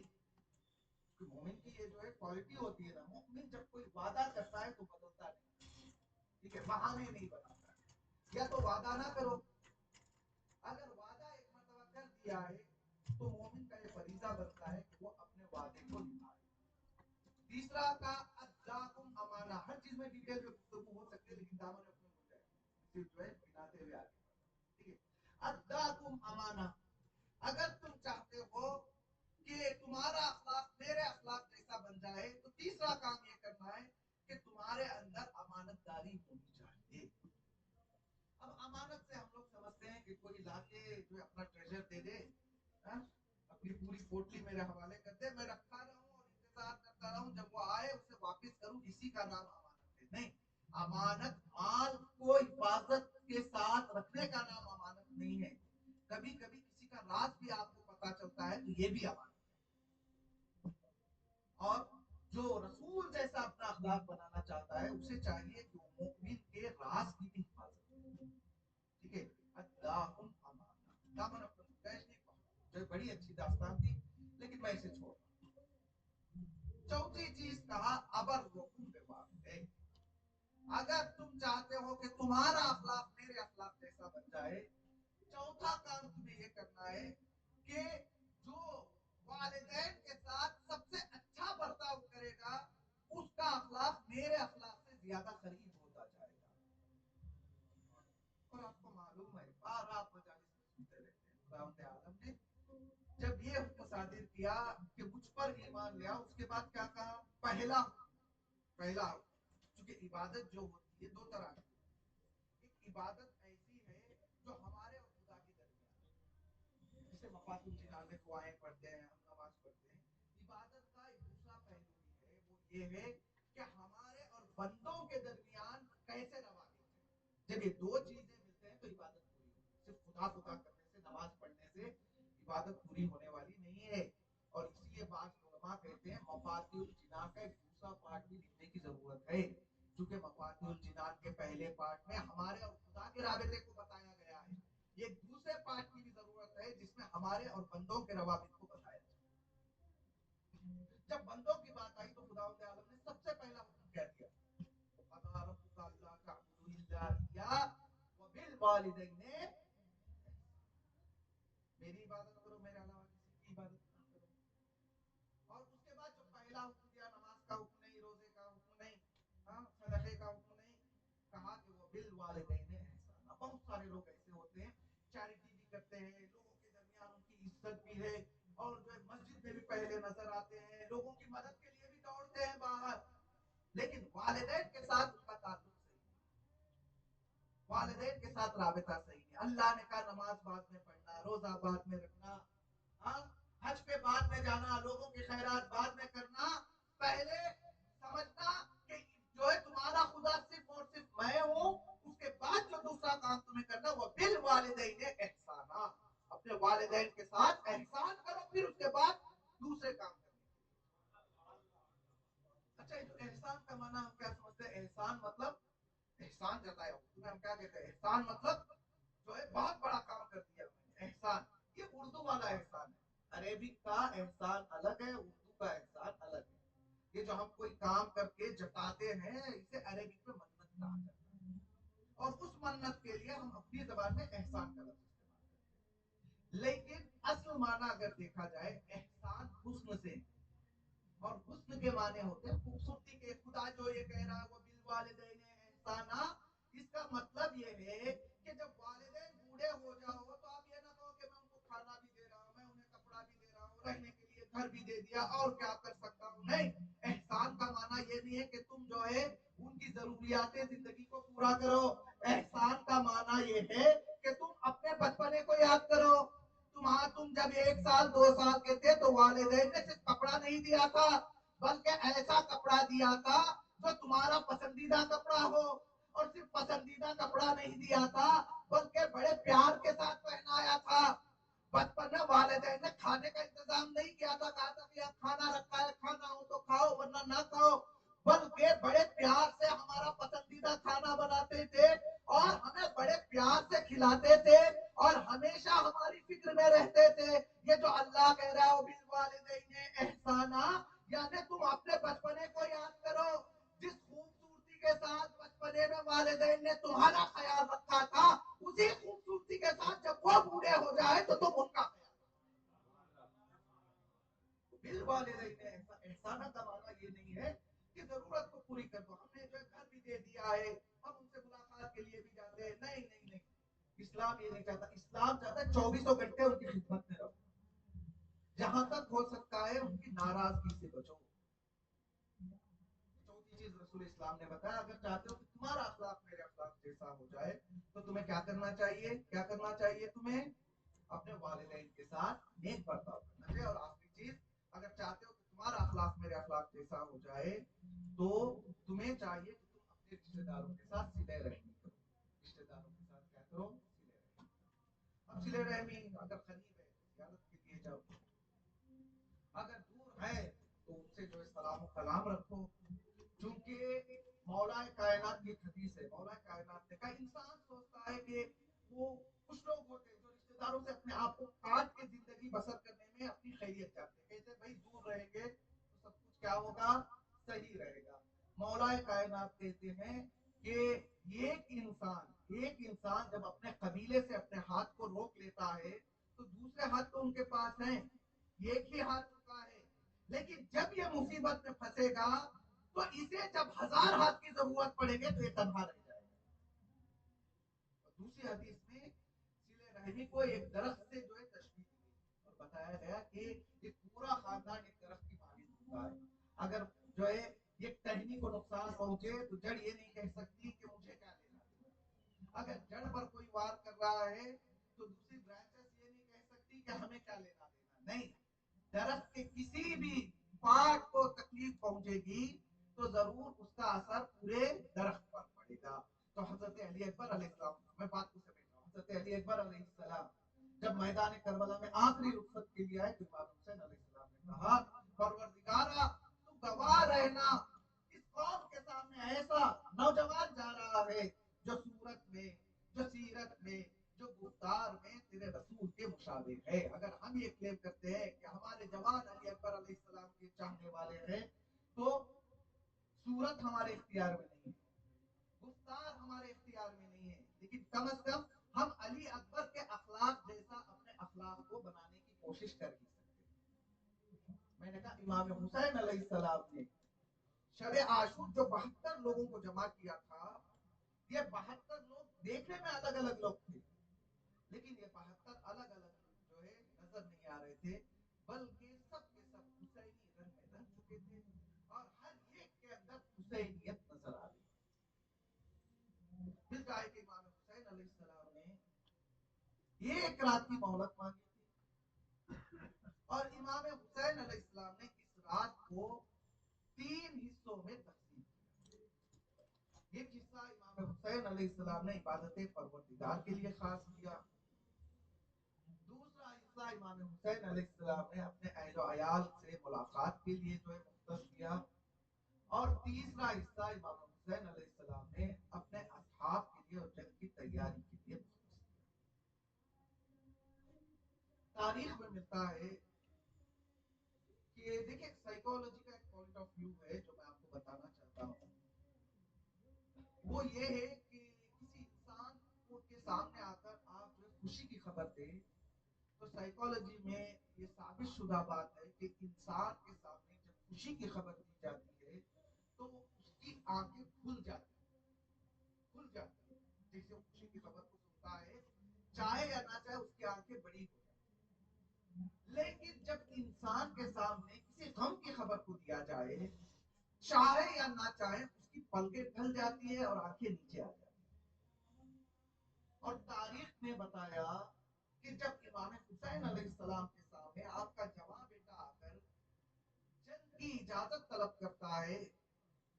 مومن کی یہ جو ہے کوالٹی ہوتی ہے نا, مومن جب کوئی وعدہ کرتا ہے تو بدلتا نہیں, ٹھیک ہے, بہانے نہیں بناتا. یا تو وعدہ نہ کرو, اگر وعدہ ایک مرتبہ کر دیا ہے تو مومن کا یہ فریضہ بنتا ہے کہ وہ اپنے وعدے کو نبھائے. تیسرا کا اداکم امانہ, ہر چیز میں ڈیٹیل میں گفتگو ہو سکتی ہے لیکن دامن اپنے ہو جائے صرف جو ہے بناتے ہوئے آگے, ٹھیک ہے. اداکم امانہ, اگر تم چاہتے ہو کہ تمہارا اخلاق میرے اخلاق جیسا بن جائے تو تیسرا کام یہ کرنا ہے کہ تمہارے اندر امانت داری ہونی چاہیے. اب امانت سے ہم لوگ سمجھتے ہیں کہ کوئی لا کے جو اپنا ٹریجر دے دے, اپنی پوری پوٹلی میرے حوالے کر دے, میں رکھا رہوں اور انتظار کرتا رہوں جب وہ آئے اسے واپس کروں, اسی کا نام امانت ہے. نہیں, امانت مال کو حفاظت کے ساتھ رکھنے کا نام امانت نہیں ہے. کبھی کبھی کسی کا راز بھی آپ کو پتا چلتا ہے تو یہ بھی امانت ہے. اور جو رسول جیسا اپنا اخلاق بنانا چاہتا ہے اسے چاہیے کہ وہ مومن کے راز کی بھی حفاظت کرے, ٹھیک ہے. اداکم امانہ, دامن اپنا گنجائش نہیں پہنچ, جو بڑی اچھی داستان تھی لیکن میں اسے چھوڑ رہا ہوں. چوتھی چیز کہا ابرکم بوالدین, اگر تم چاہتے ہو کہ تمہارا اخلاق میرے اخلاق جیسا بن جائے, چوتھا کام تمہیں یہ کرنا ہے کہ جو والدین کے ساتھ سب سے اچھا برتاؤ کرے گا اس کا اخلاق میرے اخلاق سے زیادہ قریب ہوتا جائے گا. اور آپ کو معلوم ہے بار آپ مجالس میں سنتے رہتے ہیں, خداوند عالم نے جب یہ حکم صادر کیا کہ مجھ پر ایمان لیا, اس کے بعد کیا کہا, پہلا چونکہ عبادت جو ہوتی ہے 2 طرح کی. ایک عبادت ایسی ہے جو ہمارے اور خدا کے درمیان, جسے مفاتیح الجنان میں دعائیں پڑھتے ہیں, ہم نماز پڑھتے ہیں. عبادت کا ایک دوسرا پہلو بھی ہے, وہ یہ ہے کہ ہمارے اور بندوں کے درمیان کیسے روابط ہیں. جب یہ 2 چیزیں ملتے ہیں تو عبادت پوری ہوتی ہے. صرف خدا کرنے سے, نماز پڑھنے سے عبادت پوری ہونے والی نہیں ہے. اور اسی لیے بعض علماء کہتے ہیں مفاتیح الجنان کا ایک دوسرا پارٹ بھی لکھنے کی ضرورت ہے, کیونکہ مفاتیح الجنان کے پہلے پارٹ میں ہمارے اور خدا کے رابطے کو بتایا گیا ہے. ایک دوسرے پارٹ کی بھی ضرورت ہے جس میں ہمارے اور بندوں کے روابط کو بتایا جائے. جب بندوں کی بات آئی تو خداوند عالم نے سب سے پہلا حکم کیا دیا, وَقَضَىٰ رَبُّكَ أَلَّا تَعْبُدُوا إِلَّا إِيَّاهُ وَبِالْوَالِدَيْنِ, میری عبادت کرو, میرے علاوہ کسی کی عبادت نہ کرو. اور اس کے بعد جو پہلا حکم دیا, نماز کا حکم نہیں, روزے کا حکم نہیں, लोग ऐसे होते हैं, चैरिटी भी करते हैं, लोगों के दरमियान उनकी इज्जत भी है, और जो है मस्जिद में भी पहले नजर आते हैं, लोगों की मदद के लिए भी दौड़ते हैं बाहर, लेकिन वालिदैन के साथ उनका ताल्लुक सही नहीं, वालिदैन के साथ राबिता सही नहीं। अल्लाह ने कहा नमाज बाद में पढ़ना, रोजा बाद में रखना, हाँ, हज पे बाद में जाना, लोगों की खैरात बाद में करना, पहले समझना कि जो है तुम्हारा खुदा सिर्फ और सिर्फ मैं हूँ, उसके बाद जो दूसरा काम तुम्हें करना वो बिल वालिदैन एहसाना, अपने वालिदैन के साथ एहसान करो, फिर उसके बाद दूसरे काम करो। अच्छा, ये जो एहसान का माना हम क्या समझते हैं? एहसान मतलब एहसान जताया, तुम्हें हम क्या कहते हैं? एहसान मतलब जो है बहुत बड़ा काम कर दिया मैंने, एहसान। ये उर्दू वाला एहसान है, अरेबिक का एहसान अलग है, उर्दू का एहसान अलग है। ये जो हम कोई काम करके जताते हैं, इसे अरेबिक में मन्नत कहा जाता है, और उस मन्नत के लिए हम अपनी जबान में एहसान का लफ्ज इस्तेमाल करते हैं। लेकिन असल माना अगर देखा जाए, एहसान हुस्न से, और हुस्न के माने होते हैं खूबसूरती के। खुदा जो ये कह रहा है वो बिल वालिदैन एहसाना, इसका मतलब ये है कि जब वालिदैन बूढ़े हो जाओ तो आप ये ना कहो कि मैं उनको खाना भी दे रहा हूँ, मैं उन्हें कपड़ा भी दे रहा हूँ, रहने के लिए घर भी दे दिया, और क्या कर सकता हूँ। नहीं, एहसान का माना ये नहीं है कि तुम जो है उनकी जरूरियातें जिंदगी को पूरा करो। एहसान का माना ये है कि तुम अपने बचपने को याद करो। तुम जब 1 साल 2 साल के थे तो वालिदैन ने सिर्फ कपड़ा नहीं दिया था, बल्कि ऐसा कपड़ा दिया था जो तुम्हारा पसंदीदा कपड़ा हो, और सिर्फ पसंदीदा कपड़ा नहीं दिया था बल्कि बड़े प्यार के साथ पहनाया था। बचपन में वालिदैन ने खाने का इंतजाम नहीं किया था, कहा था कि खाना रखा है, खाना हो तो खाओ वरना ना खाओ, बल्कि बड़े प्यार से हमारा पसंदीदा खाना बनाते थे और हमें बड़े प्यार से खिलाते थे और हमेशा हमारी फिक्र में रहते थे। ये जो अल्लाह कह रहा है बिल वालिदैन एहसाना, यानी तुम अपने बचपने को याद करो, जिस खूबसूरती के साथ बचपने में वालिदैन ने तुम्हारा ख्याल रखा था, उसी खूबसूरती के साथ जब वो बूढ़े हो जाए तो तुम उनका ख्याल। बिल वालिदैन एहसाना का माना ये नहीं है कि जरूरत को पूरी कर दो, हमने जो घर भी दे दिया है, हम उनसे मुलाकात के लिए भी जाते हैं, नहीं नहीं नहीं, इस्लाम ये नहीं चाहता। इस्लाम चाहता है 24 घंटे उनकी खिदमत में रहो, जहां तक हो सकता है उनकी नाराजगी से बचो। चौथी चीज रसूल इस्लाम ने बताया, अगर चाहते हो कि तुम्हारा अखलाक मेरे अखलाक जैसा हो जाए तो तुम्हें क्या करना चाहिए? क्या करना चाहिए? तुम्हें अपने वालिदैन के साथ नेक बर्ताव करना चाहिए। और आखिरी चीज, अगर चाहते हो कि तुम्हारा अखलाक मेरे अखलाक जैसा हो जाए तो तुम्हें चाहिए कि तुम अपने रिश्तेदारों के साथ सिले रहमी करो। रिश्तेदारों के साथ क्या करो? सिले रहमी। अब सिले रहमी अगर करीब है तो जियारत के लिए जाओ, अगर दूर है तो उनसे जो है सलाम कलाम रखो। चूंकि मौला कायनात की हदीस है, मौला कायनात ने कहा, इंसान सोचता है कि वो कुछ लोग होते हैं जो रिश्तेदारों से अपने आप को काट के जिंदगी बसर करने में अपनी खैरियत चाहते हैं, कहते भाई दूर रहेंगे तो सब कुछ क्या होगा? सही रहेगा। मौला कायनात कहते हैं कि एक इंसान जब अपने कबीले से अपने हाथ को रोक लेता है तो दूसरे हाथ तो उनके पास हैं, एक ही हाथ रुका है, लेकिन जब ये मुसीबत में फंसेगा तो इसे जब 1000 हाथ की जरूरत पड़ेगी तो ये तनहा रह जाएगा। और दूसरी हदीस में सिले रहमी को एक दरख्त से जो है तशबीह दी गई और बताया गया कि ये पूरा खानदान एक दरख्त की मानंद होता है। अगर जो है ये टहनी को नुकसान पहुंचे तो जड़ ये नहीं कह सकती कि मुझे क्या लेना देना। अगर जड़ पर कोई वार कर रहा है तो दूसरी ब्रांचेस ये नहीं कह सकती कि हमें क्या लेना देना। नहीं, दरख्त के किसी भी पार्ट को तकलीफ पहुंचेगी तो जरूर उसका असर पूरे दरख्त पर पड़ेगा। तो हजरत अली अकबर अलैहिस्सलाम, मैं बात को समेट रहा हूँ, हजरत अली अकबर अलैहिस्सलाम जब मैदान करबला में आखिरी रुखसत के लिए आए तो इमाम हुसैन अलैहिस्सलाम ने कहा, परवरदिगारा तू गवाह रहना, इस कौम के सामने ऐसा नौजवान जा रहा है जो सूरत में, जो सीरत में, जो गुफ्तार में तेरे रसूल के मुशाबे है। अगर हम ये क्लेम करते हैं कि हमारे जवान अली अकबर अलैहिस्सलाम के चाहने वाले हैं तो सूरत हमारे इख्तियार में नहीं है, गुफ्तार हमारे इख्तियार में नहीं है, लेकिन कम से कम हम अली अकबर के अखलाक जैसा अपने अखलाक को बनाने की कोशिश कर ही सकते हैं। मैंने कहा इमाम हुसैन अलैहिस्सलाम ने शब आशूर जो 72 लोगों को जमा किया था, ये 72 लोग देखने में अलग अलग लोग थे, बल्कि सब के सब हुसैनी रंग में रंग चुके थे और हर एक के अंदर हुसैनियत नजर आ रही। फिर कहा कि इमाम हुसैन अलैहिस्सलाम ने एक रात की मोहलत मांगी थी और इमाम हुसैन अलैहिस्सलाम ने इस रात को 3 हिस्सों में तकसीम किया। एक हिस्सा इमाम हुसैन अलैहिस्सलाम ने इबादत परवरदिगार के लिए खास किया। दूसरा हिस्सा इमाम हुसैन अलैहिस्सलाम ने अपने अहल अयाल से मुलाकात के लिए जो है मुख्तस किया। और तीसरा हिस्सा इमाम हुसैन अलैहिस्सलाम ने अपने असहाब के लिए और जंग की तैयारी के लिए मुख्तस किया। तारीख में मिलता है कि देखिए साइकोलॉजी का एक पॉइंट ऑफ व्यू है जो मैं आपको बताना चाहता हूँ। वो ये है कि किसी इंसान को के सामने आकर आप जो खुशी की खबर दें तो साइकोलॉजी में ये साबित शुदा बात है कि इंसान के सामने जब खुशी की खबर दी जाती है तो उसकी आंखें खुल जाती है। जैसे वो खुशी की खबर को सुनता है, चाहे या ना चाहे उसकी आंखें बड़ी हो जाती है। लेकिन जब इंसान के सामने किसी गम की खबर को दिया जाए, चाहे या ना चाहे उसकी पलकें ढल जाती है और आंखें नीचे आ जाती है। और तारीख ने बताया कि जब इमाम हुसैन अलैहिस्सलाम के सामने आपका जवान बेटा आकर जंग की इजाजत तलब करता है,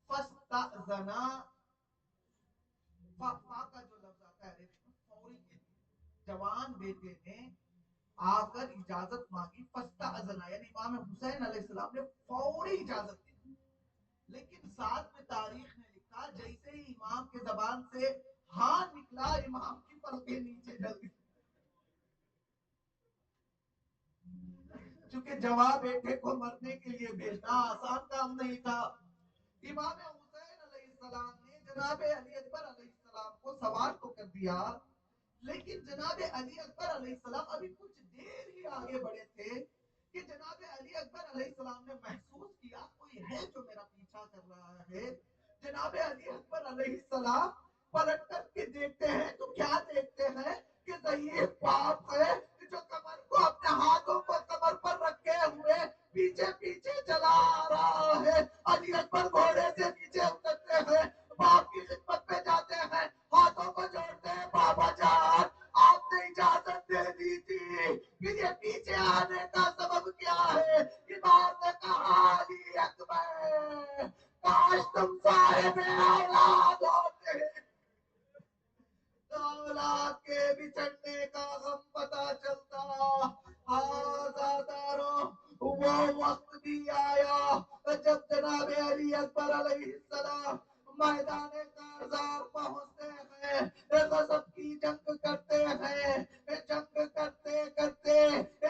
फस्तअज़ना, फा का जो लफ्ज आता है अरबी में फौरी के लिए, जवान बेटे ने आकर इजाजत मांगी, फस्तअज़ना यानी इमाम हुसैन अलैहिस्सलाम ने फौरी इजाजत दी। लेकिन साथ में तारीख ने लिखा जैसे ही इमाम के जबान से हाँ निकला, इमाम की पलकें नीचे चल गई। क्योंकि जवाब बेटे को मरने के लिए भेजना आसान काम नहीं था। इमाम हुसैन अलैहिस्सलाम ने जनाब अली अकबर अलैहिस्सलाम को सवार तो कर दिया, लेकिन जनाब अली अकबर अलैहिस्सलाम अभी कुछ देर ही आगे बढ़े थे कि जनाब अली अकबर अलैहिस्सलाम ने महसूस किया कोई है जो मेरा पीछा कर रहा है। जनाब अली अकबर अलैहिस्सलाम पलट करके देखते हैं तो क्या देखते हैं कि ज़ईफ बाप है जो कमर को अपने हाथों को कमर पर रखे हुए पीछे पीछे चला आ रहा है। अली अकबर घोड़े से नीचे उतरते हैं, बाप की खिदमत में जाते हैं, हाथों को जोड़ते हैं, बाबा जान आपने इजाजत दे दी थी, फिर ये पीछे आने का सबब क्या है? इमाम ने कहा अली अकबर काश तुम साहिब औलाद होते, औलाद के बिछड़ने का गम पता चलता। आजादारो वो वक्त भी आया जब जनाब अली अकबर अलैहिस्सलाम मैदान कारजार पहुंचते हैं, गजब की जंग करते हैं। जंग करते करते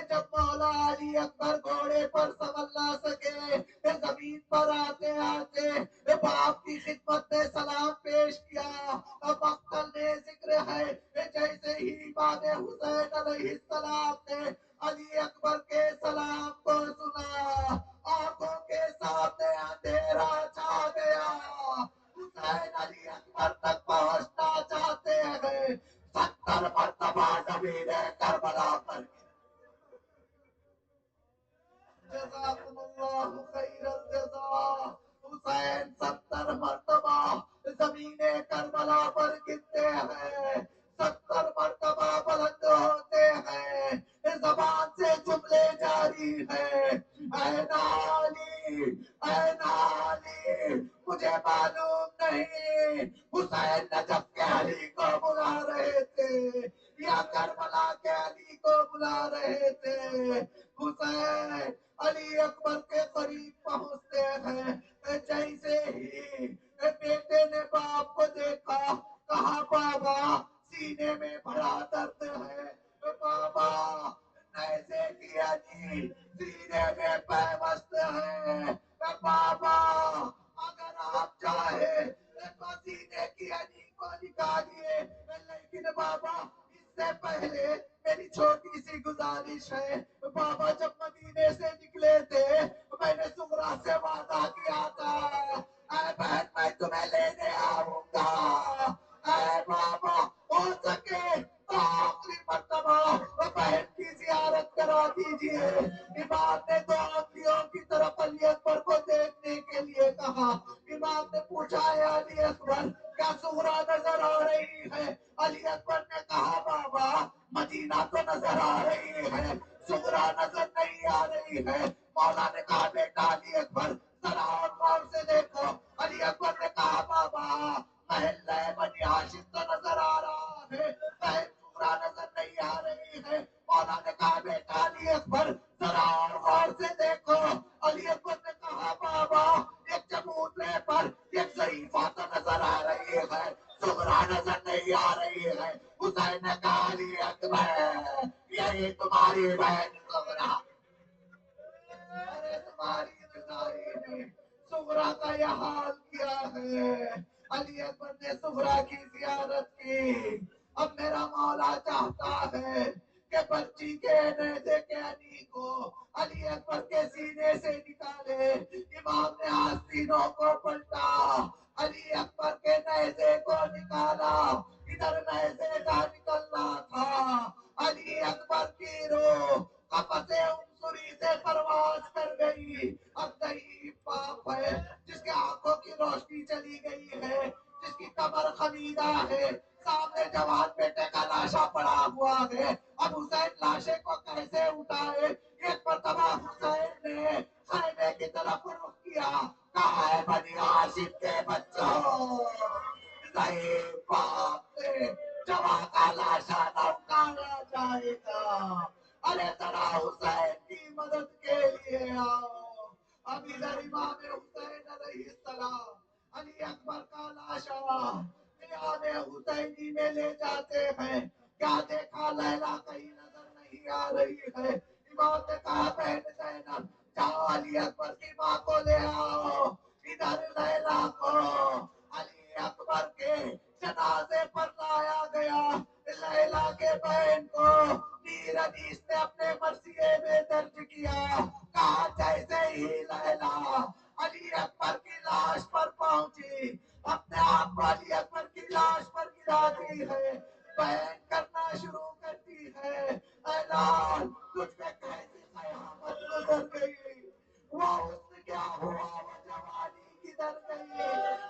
जब मौला अली अकबर घोड़े पर संभल ना सके, जमीन पर आते आते बाप की खिदमत में सलाम पेश किया। मक्तल में जिक्र है जैसे ही इमाम हुसैन अलैहिस्सलाम ने अली अकबर के सलाम को सुना, आंखों के सामने अंधेरा छा गया। हुसैन अली अकबर तक पहुंचना चाहते हैं, 70 मरतबा ज़मीन करबला पर जज़ाकुमुल्लाहु खैरल जज़ा। हुसैन 70 मरतबा ज़मीने करबला पर गिरते हैं, 70 मरतबा बुलंद होते हैं, ज़बान से जुमले जारी हैं, ऐ नाली, ऐ नाली, मुझे मालूम नहीं हुसैन नजफ के अली को बुला रहे थे या करबला के अली को बुला रहे थे। हुसैन अली अकबर के करीब पहुंचते हैं, जैसे ही बेटे ने बाप को देखा, कहा बाबा सीने में बड़ा दर्द है, बाबा ऐसे किया जी सीने में पैवस्त है, बाबा अगर आप चाहे तो सीने की अली को निकालिए, लेकिन बाबा इससे पहले मेरी छोटी सी गुजारिश है। बाबा जब मदीने से निकले थे मैंने सुगरा से वादा किया था, ऐ बहन मैं तुम्हें लेने आऊंगा, ऐ बाबा हो सके तो आखिरी मर्तबा बहन की जियारत करा दीजिए। امام نے دو انگلیوں کی طرف علی اکبر کو دیکھنے کے لیے کہا. امام نے پوچھا ہے علی اکبر کیا سغرا نظر آ رہی ہے؟ علی اکبر نے کہا بابا مدینہ تو نظر آ رہی ہے، سغرا نظر نہیں آ رہی ہے. مولا نے کہا بیٹا علی اکبر ذرا اور غور سے دیکھو. علی اکبر نے کہا بابا محلہ بنی ہاشم تو نظر آ رہا ہے، بہن سغرا نظر نہیں آ رہی ہے. مولا نے کہا بیٹا علی اکبر ذرا اور غور سے دیکھو. علی اکبر نے کہا بابا ایک چبوترے پر ایک ضعیفہ تو نظر آ رہی ہے، سغرا نظر نہیں آ رہی ہے. حسین نے کہا علی اکبر یہی تمہاری بہن سغرا. ارے تمہاری جدائی نے سغرا کا یہ حال کیا ہے. علی اکبر نے سغرا کی زیارت کی. اب میرا مولا چاہتا ہے کہ بچی کے نیزے کے انی کو علی اکبر کے سینے سے نکالے. امام نے آستینوں کو پلٹا، علی اکبر کے نیزے کو نکالا. ادھر نیزے کا نکلنا تھا. علی اکبر کی روح قفس عنصری سے پرواز کر گئی. اب ضعیف باپ ہے جس کے آنکھوں کی روشنی چلی گئی ہے، جس کی کمر خمیدہ ہے، سامنے جوان بیٹے کا لاشا پڑا ہوا ہے. اب حسین لاشے کو کیسے اٹھائے؟ ایک مرتبہ حسین نے خیمے کی طرف رخ کیا، کہا ہے بنی ہاشم کے بچوں ضعیف باپ سے جوان کا لاشا نہ اٹھایا جائے گا. ارے ذرا حسین کی مدد کے لیے آؤ. اب ادھر امام حسین علیہ السلام علی اکبر کا لاشا قیام حسینی میں لے جاتے ہیں. کیا دیکھا لیلا کہیں نظر نہیں آ رہی ہے. امام نے کہا بہن زینب جاؤ علی اکبر کی ماں کو لے آؤ. ادھر لیلا کو علی اکبر کے جنازے پر لایا گیا. لیلا کے بہن کو میر انیس نے اپنے مرثیے میں درج کیا. کہا جیسے ہی لیلا علی اکبر کی لاش پر پہنچی اپنے آپ کو علی اکبر کی لاش پر گراتی ہے، بہن کرنا شروع کرتی ہے اعلان تجھ پہ کیسی قیامت گزر گئی. وہ حسن کیا ہوا، وہ جوانی کدھر گئی،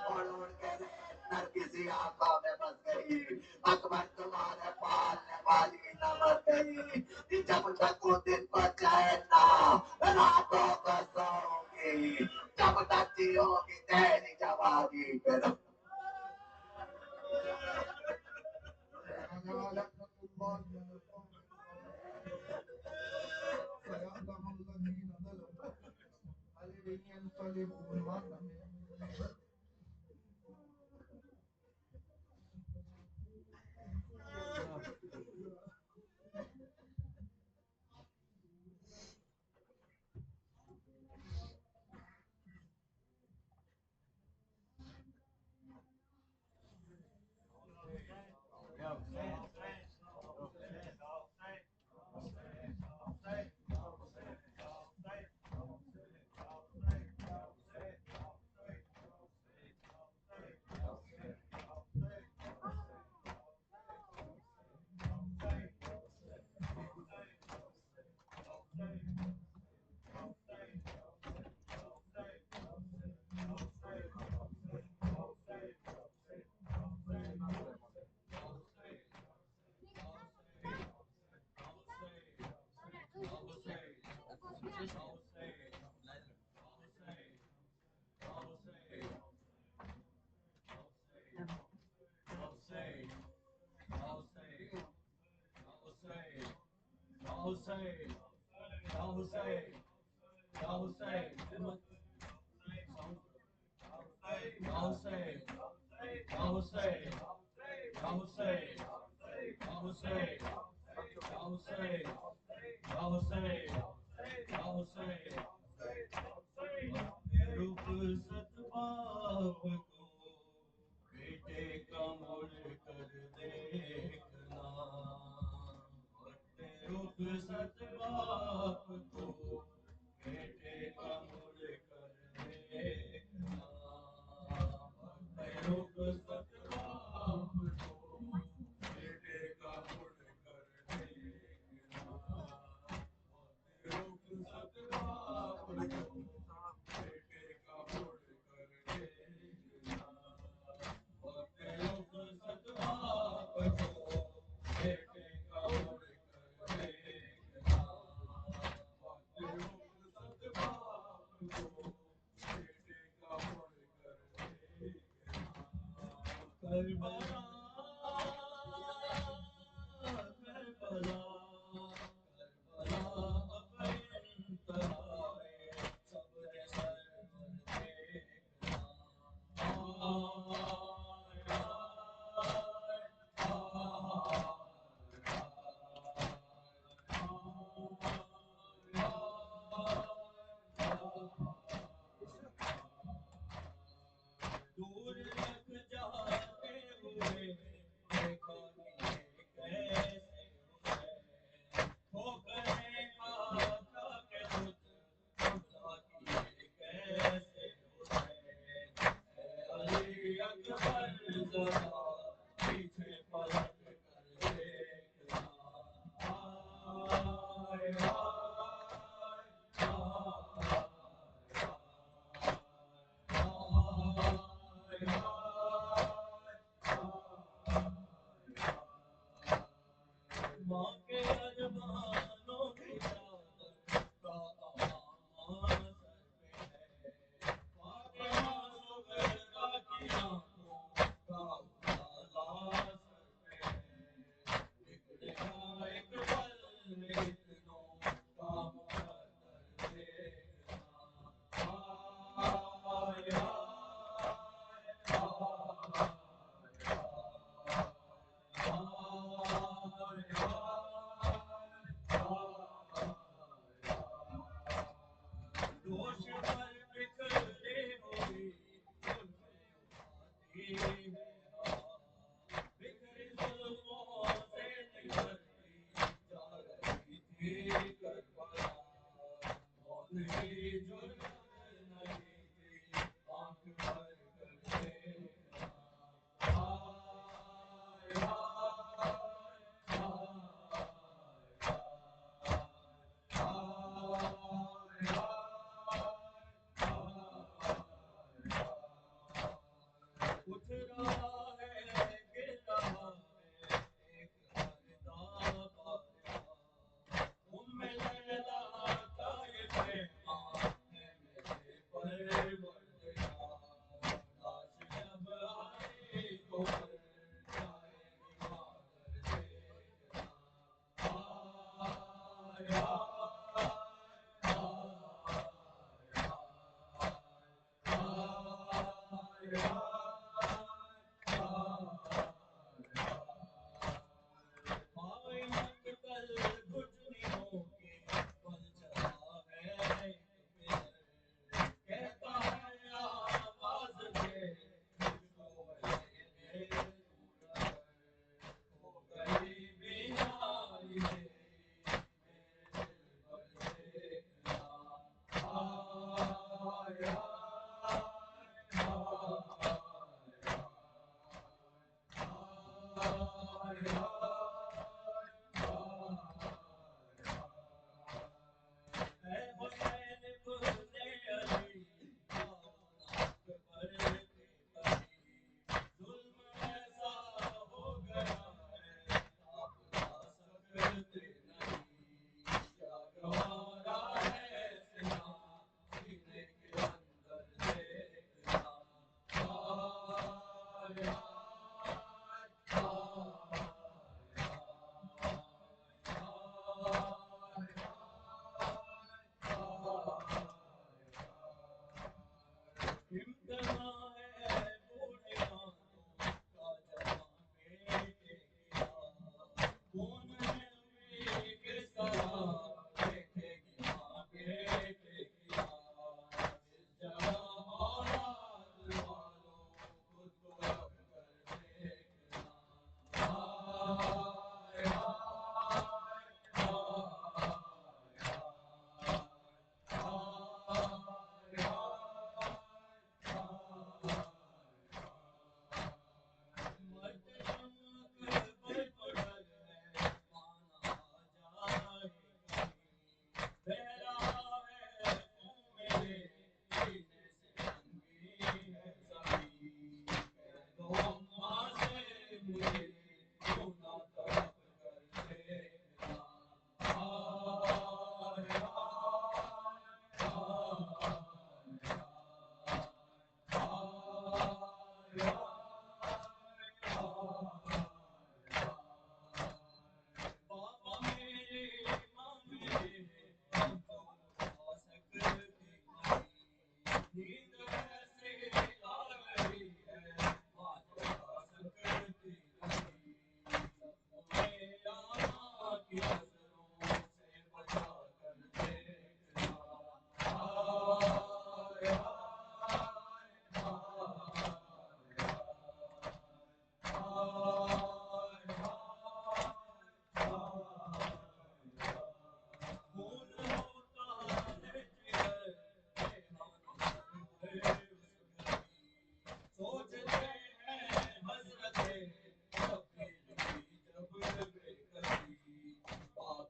اڑ اڑ کے اندر کسی آنکھوں میں بس گئی. اکبر تمہارے پالنے والی نہ مر گئی. جب تک وہ دن کو چین نہ راتوں کو سوؤں گی، جب تک جیو گی تیری جوانی پہ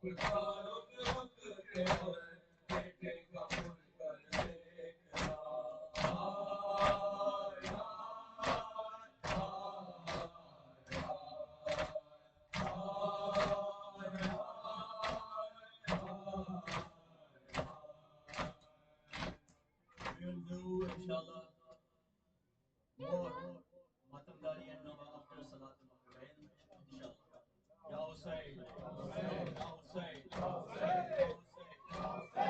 We'll do, inshallah, more Matamdari and Nova after Salat al-Maghrib, inshallah. Ya Hussein, Ya Hussein, Ya Hussein, Ya Hussein, Ya Hussein, Ya Hussein,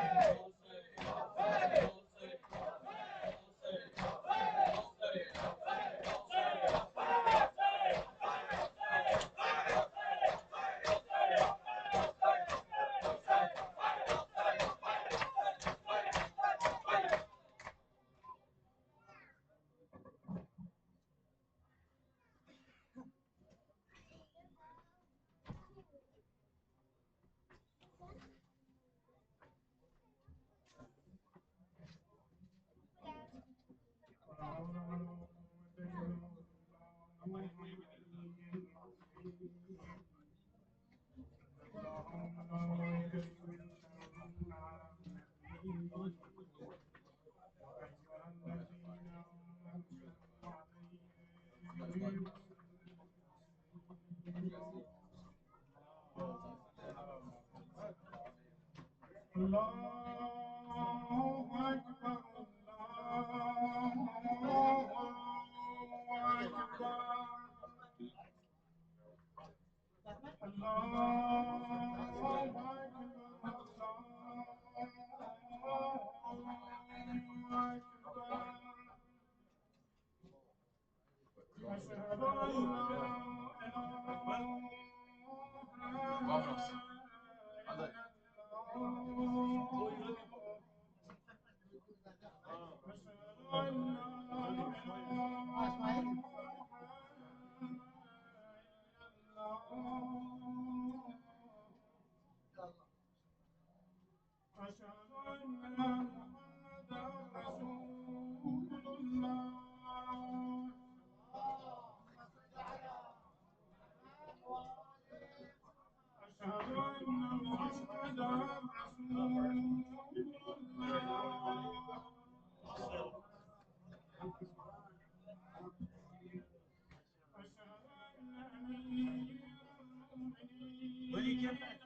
when you came back.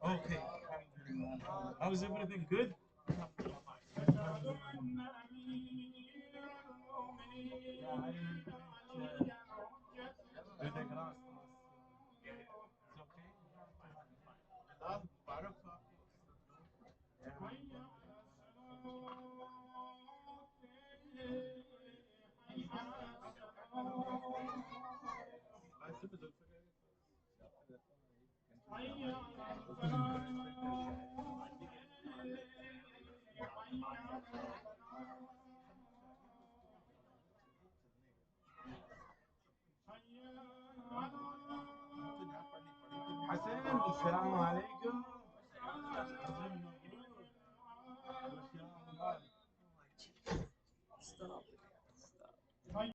Okay. How's everything good? Everything خلاص. It's okay. حسن السلام عليكم. ما شاء الله.